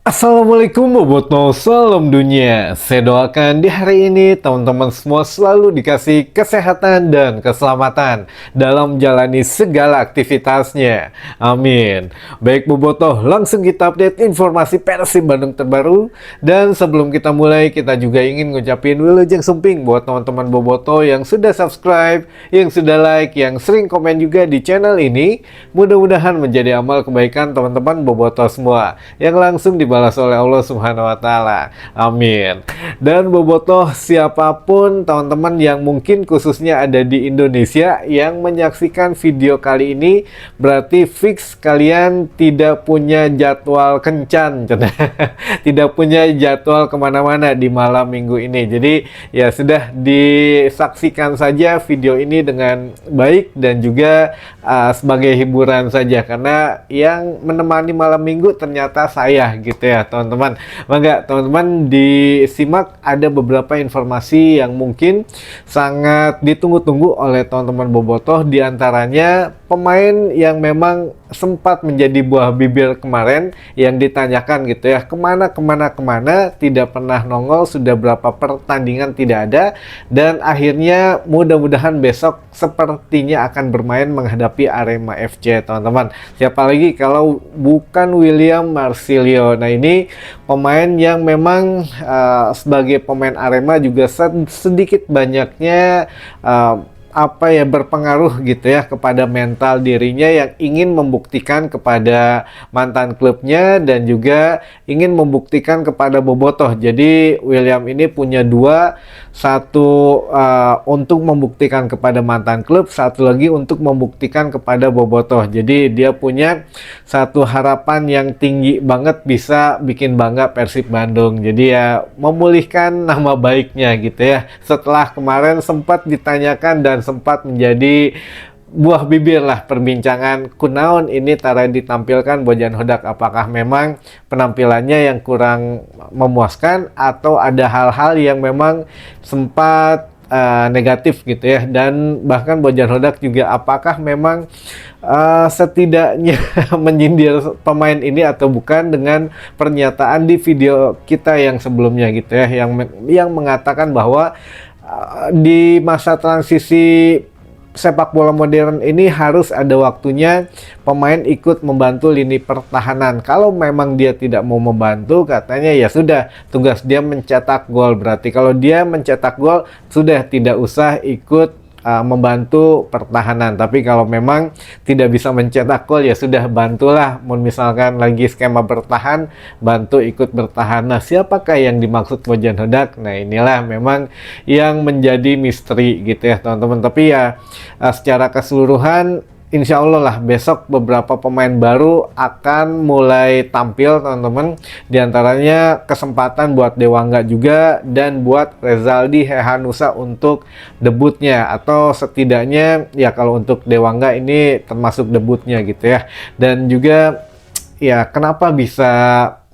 Assalamualaikum Boboto, salam dunia. Saya doakan di hari ini teman-teman semua selalu dikasih kesehatan dan keselamatan dalam menjalani segala aktivitasnya. Amin. Baik Boboto, langsung kita update informasi Persib Bandung terbaru. Dan sebelum kita mulai, kita juga ingin ngucapin wilujeng sumping buat teman-teman Boboto yang sudah subscribe, yang sudah like, yang sering komen juga di channel ini. Mudah-mudahan menjadi amal kebaikan teman-teman Boboto semua yang langsung dibalas oleh Allah Subhanahu wa taala. Amin. Dan Bobotoh, siapapun teman-teman yang mungkin khususnya ada di Indonesia yang menyaksikan video kali ini, berarti fix kalian tidak punya jadwal kencan. Tidak punya jadwal kemana-mana di malam minggu ini. Jadi ya sudah disaksikan saja video ini dengan baik dan juga sebagai hiburan saja, karena yang menemani malam minggu ternyata saya gitu ya teman-teman. Maka teman-teman disimak, ada beberapa informasi yang mungkin sangat ditunggu-tunggu oleh teman-teman Bobotoh, diantaranya pemain yang memang sempat menjadi buah bibir kemarin yang ditanyakan gitu ya, kemana tidak pernah nongol, sudah berapa pertandingan tidak ada, dan akhirnya mudah-mudahan besok sepertinya akan bermain menghadapi Arema FC teman-teman. Siapa lagi kalau bukan William Marsilio. Nah ini pemain yang memang sebagai pemain Arema juga sedikit banyaknya berpengaruh gitu ya kepada mental dirinya, yang ingin membuktikan kepada mantan klubnya dan juga ingin membuktikan kepada Bobotoh. Jadi William ini punya satu untuk membuktikan kepada mantan klub, satu lagi untuk membuktikan kepada Bobotoh. Jadi dia punya satu harapan yang tinggi banget bisa bikin bangga Persib Bandung. Jadi ya memulihkan nama baiknya gitu ya, setelah kemarin sempat ditanyakan dan sempat menjadi buah bibir lah perbincangan, kunaon ini tara ditampilkan Bojan Hodak, apakah memang penampilannya yang kurang memuaskan atau ada hal-hal yang memang sempat negatif gitu ya. Dan bahkan Bojan Hodak juga apakah memang setidaknya menyindir pemain ini atau bukan, dengan pernyataan di video kita yang sebelumnya gitu ya, yang mengatakan bahwa di masa transisi sepak bola modern ini harus ada waktunya pemain ikut membantu lini pertahanan. Kalau memang dia tidak mau membantu, katanya ya sudah, tugas dia mencetak gol. Berarti kalau dia mencetak gol, sudah tidak usah ikut membantu pertahanan. Tapi kalau memang tidak bisa mencetak gol, ya sudah, bantulah. Misalkan lagi skema bertahan, bantu ikut bertahan. Nah, siapakah yang dimaksud Bojan Hodak? Nah, inilah memang yang menjadi misteri gitu ya teman-teman. Tapi ya secara keseluruhan, insya Allah lah besok beberapa pemain baru akan mulai tampil teman-teman. Di antaranya kesempatan buat Dewangga juga dan buat Rezaldi Hehanussa untuk debutnya, atau setidaknya ya kalau untuk Dewangga ini termasuk debutnya gitu ya. Dan juga ya kenapa bisa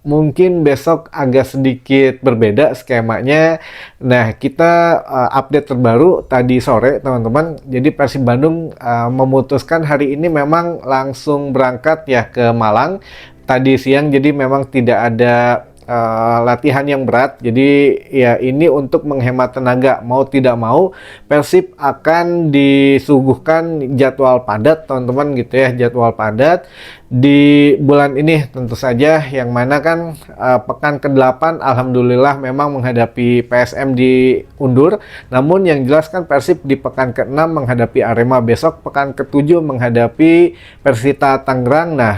mungkin besok agak sedikit berbeda skemanya. Nah, kita update terbaru tadi sore teman-teman. Jadi Persib Bandung memutuskan hari ini memang langsung berangkat ya ke Malang tadi siang. Jadi memang tidak ada latihan yang berat. Jadi ya ini untuk menghemat tenaga. Mau tidak mau Persib akan disuguhkan jadwal padat teman-teman gitu ya, jadwal padat di bulan ini tentu saja, yang mana kan pekan ke-8 alhamdulillah memang menghadapi PSM diundur. Namun yang jelas kan Persib di pekan ke-6 menghadapi Arema, besok pekan ke-7 menghadapi Persita Tangerang. Nah,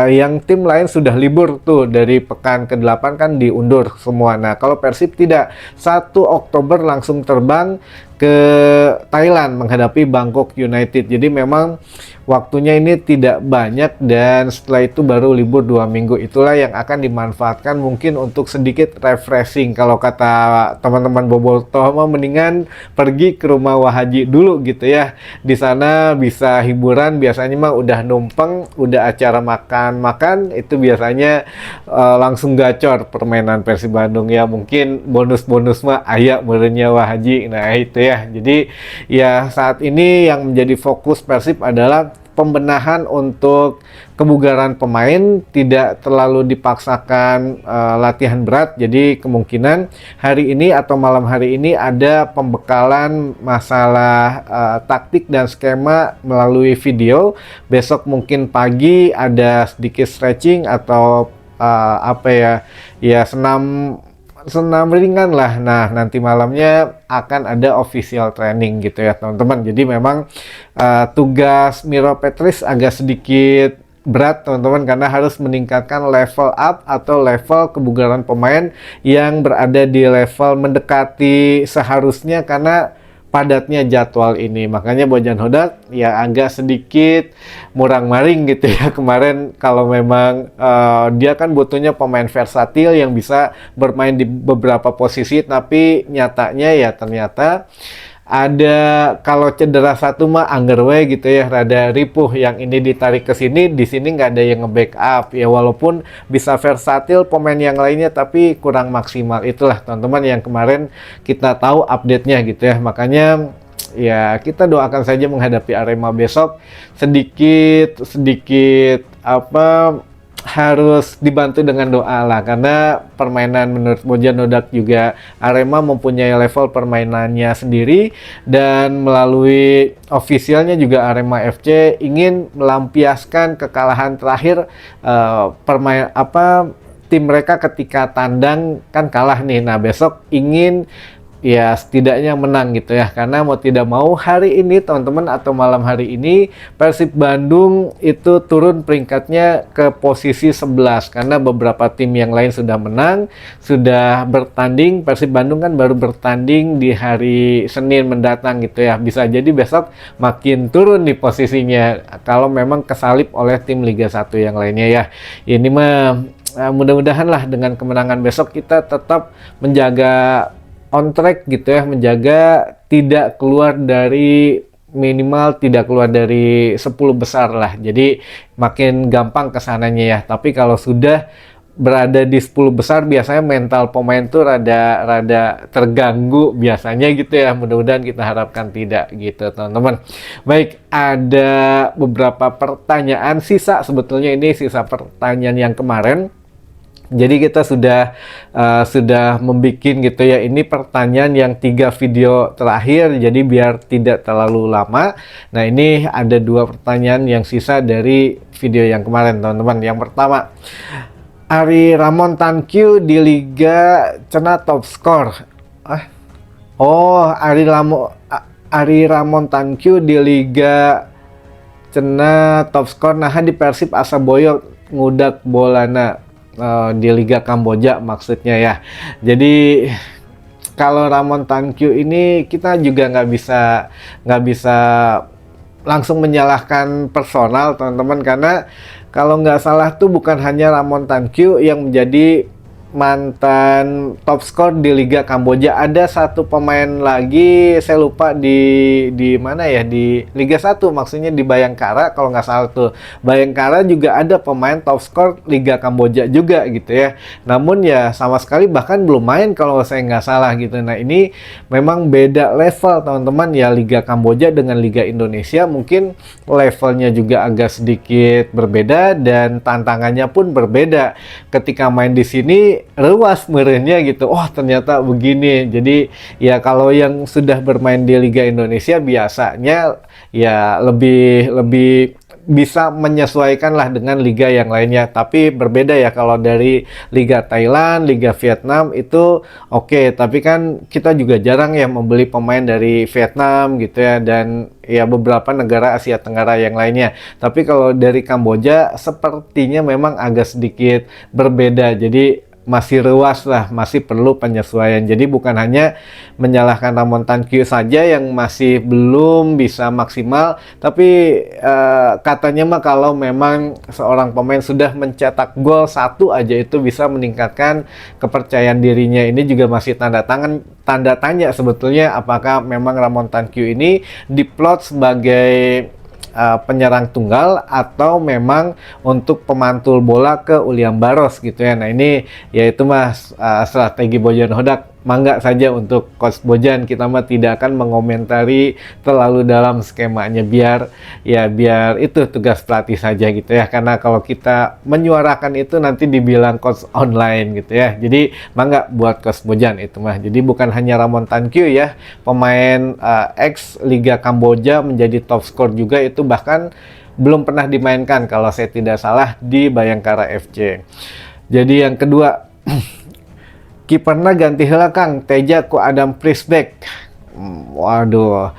yang tim lain sudah libur tuh, dari pekan ke-8 kan diundur semua. Nah, kalau Persib tidak, 1 Oktober langsung terbang ke Thailand menghadapi Bangkok United. Jadi memang waktunya ini tidak banyak, dan setelah itu baru libur 2 minggu. Itulah yang akan dimanfaatkan mungkin untuk sedikit refreshing. Kalau kata teman-teman Bobotoh mah mendingan pergi ke rumah Wahaji dulu gitu ya. Di sana bisa hiburan, biasanya mah udah numpeng, udah acara makan-makan, itu biasanya langsung gacor permainan Persib Bandung ya. Mungkin bonus-bonus mah aya merenya Wahaji. Nah itu ya. Jadi ya saat ini yang menjadi fokus Persib adalah pembenahan untuk kebugaran pemain, tidak terlalu dipaksakan latihan berat. Jadi kemungkinan hari ini atau malam hari ini ada pembekalan masalah taktik dan skema melalui video. Besok mungkin pagi ada sedikit stretching atau senam ringan lah. Nah, nanti malamnya akan ada official training gitu ya teman-teman. Jadi memang tugas Miro Petric agak sedikit berat teman-teman, karena harus meningkatkan level up atau level kebugaran pemain yang berada di level mendekati seharusnya karena padatnya jadwal ini. Makanya Bojan Hodak ya agak sedikit murang-maring gitu ya kemarin. Kalau memang dia kan butuhnya pemain versatil yang bisa bermain di beberapa posisi, tapi nyatanya ya ternyata ada, kalau cedera satu mah Anggerwe gitu ya, rada ripuh, yang ini ditarik ke sini, di sini nggak ada yang nge-backup ya, walaupun bisa versatil pemain yang lainnya tapi kurang maksimal. Itulah teman-teman yang kemarin kita tahu update-nya gitu ya. Makanya ya kita doakan saja menghadapi Arema besok sedikit harus dibantu dengan doa lah, karena permainan menurut Bojan Hodak juga Arema mempunyai level permainannya sendiri, dan melalui ofisialnya juga Arema FC ingin melampiaskan kekalahan terakhir tim mereka ketika tandang kan kalah nih. Nah, besok ingin ya setidaknya menang gitu ya, karena mau tidak mau hari ini teman-teman atau malam hari ini Persib Bandung itu turun peringkatnya ke posisi 11 karena beberapa tim yang lain sudah menang, sudah bertanding. Persib Bandung kan baru bertanding di hari Senin mendatang gitu ya, bisa jadi besok makin turun nih posisinya kalau memang kesalip oleh tim Liga 1 yang lainnya ya. Ini mah mudah-mudahan lah dengan kemenangan besok kita tetap menjaga on track gitu ya, menjaga tidak keluar dari, minimal tidak keluar dari 10 besar lah. Jadi makin gampang kesananya ya. Tapi kalau sudah berada di 10 besar biasanya mental pemain tuh rada terganggu biasanya gitu ya. Mudah-mudahan kita harapkan tidak gitu teman-teman. Baik, ada beberapa pertanyaan sisa, sebetulnya ini sisa pertanyaan yang kemarin. Jadi kita sudah membuat gitu ya, ini pertanyaan yang 3 video terakhir, jadi biar tidak terlalu lama. Nah, ini ada 2 pertanyaan yang sisa dari video yang kemarin teman-teman. Yang pertama, Ari Ramon Tankyu di Liga Cena top skor. Ari Ramon Tankyu di Liga Cena top skor, nah di Persib asa boyo ngudak bolana. Di Liga Kamboja maksudnya ya. Jadi kalau Ramon Tankyu ini kita juga nggak bisa langsung menyalahkan personal teman-teman, karena kalau nggak salah tuh bukan hanya Ramon Tankyu yang menjadi mantan top skor di Liga Kamboja, ada satu pemain lagi, saya lupa di mana ya, di Liga 1 maksudnya, di Bayangkara kalau nggak salah tuh. Bayangkara juga ada pemain top skor Liga Kamboja juga gitu ya, namun ya sama sekali bahkan belum main kalau saya nggak salah gitu. Nah, ini memang beda level teman-teman ya, Liga Kamboja dengan Liga Indonesia mungkin levelnya juga agak sedikit berbeda dan tantangannya pun berbeda. Ketika main di sini ruas merenya gitu, oh ternyata begini. Jadi ya kalau yang sudah bermain di Liga Indonesia biasanya ya lebih bisa menyesuaikan lah dengan liga yang lainnya. Tapi berbeda ya kalau dari Liga Thailand, Liga Vietnam itu oke. Tapi kan kita juga jarang ya membeli pemain dari Vietnam gitu ya, dan ya beberapa negara Asia Tenggara yang lainnya. Tapi kalau dari Kamboja sepertinya memang agak sedikit berbeda. Jadi masih ruas lah, masih perlu penyesuaian. Jadi bukan hanya menyalahkan Ramon Tankyu saja yang masih belum bisa maksimal, tapi katanya mah kalau memang seorang pemain sudah mencetak gol 1 aja itu bisa meningkatkan kepercayaan dirinya. Ini juga masih tanda tanya sebetulnya, apakah memang Ramon Tankyu ini diplot sebagai penyerang tunggal atau memang untuk pemantul bola ke Uliam Baros gitu ya. Nah, ini yaitu mas strategi Bojan Hodak mangga saja untuk Coach Bojan, kita mah tidak akan mengomentari terlalu dalam skemanya, biar itu tugas pelatih saja gitu ya, karena kalau kita menyuarakan itu nanti dibilang coach online gitu ya. Jadi mangga buat Coach Bojan itu mah. Jadi bukan hanya Ramon Tankyu ya, pemain ex Liga Kamboja menjadi top skor juga, itu bahkan belum pernah dimainkan kalau saya tidak salah di Bayangkara FC. Jadi yang kedua, kipernya ganti heula Kang, Teja ku Adam Prisbeck. Waduh.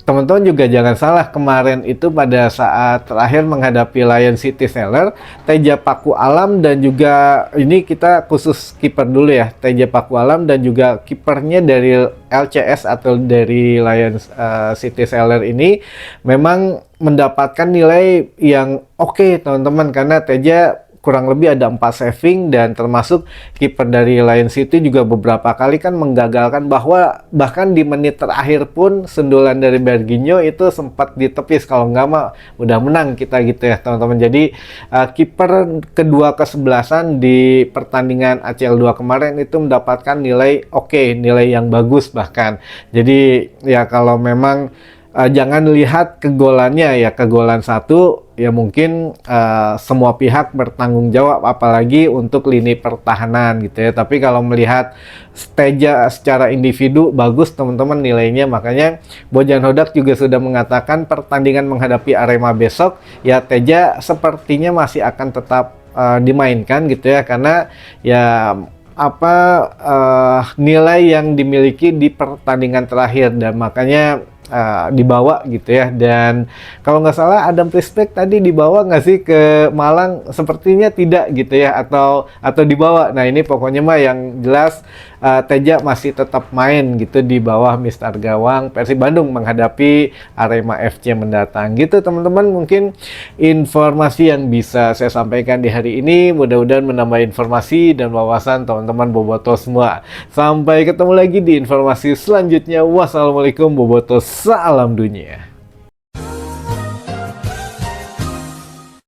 Teman-teman juga jangan salah, kemarin itu pada saat terakhir menghadapi Lion City Seller, Teja Paku Alam dan juga ini kita khusus kiper dulu ya, Teja Paku Alam dan juga kipernya dari LCS atau dari Lion City Seller ini memang mendapatkan nilai yang oke, teman-teman, karena Teja kurang lebih ada 4 saving, dan termasuk kiper dari Lion City juga beberapa kali kan menggagalkan, bahwa bahkan di menit terakhir pun sundulan dari Berginho itu sempat ditepis, kalau nggak mah udah menang kita gitu ya teman-teman. Jadi kiper kedua kesebelasan di pertandingan ACL 2 kemarin itu mendapatkan nilai oke, nilai yang bagus bahkan. Jadi ya kalau memang jangan lihat kegolannya ya, kegolan satu ya mungkin semua pihak bertanggung jawab, apalagi untuk lini pertahanan gitu ya. Tapi kalau melihat Teja secara individu bagus teman-teman nilainya, makanya Bojan Hodak juga sudah mengatakan pertandingan menghadapi Arema besok ya Teja sepertinya masih akan tetap dimainkan gitu ya, karena ya nilai yang dimiliki di pertandingan terakhir, dan makanya dibawa gitu ya. Dan kalau nggak salah Adam Prisbeck tadi dibawa nggak sih ke Malang, sepertinya tidak gitu ya, atau dibawa. Nah ini pokoknya mah yang jelas Teja masih tetap main gitu di bawah Mister Gawang Persib Bandung menghadapi Arema FC mendatang gitu teman-teman. Mungkin informasi yang bisa saya sampaikan di hari ini, mudah-mudahan menambah informasi dan wawasan teman-teman bobotoh semua. Sampai ketemu lagi di informasi selanjutnya. Wassalamualaikum bobotoh, salam dunia.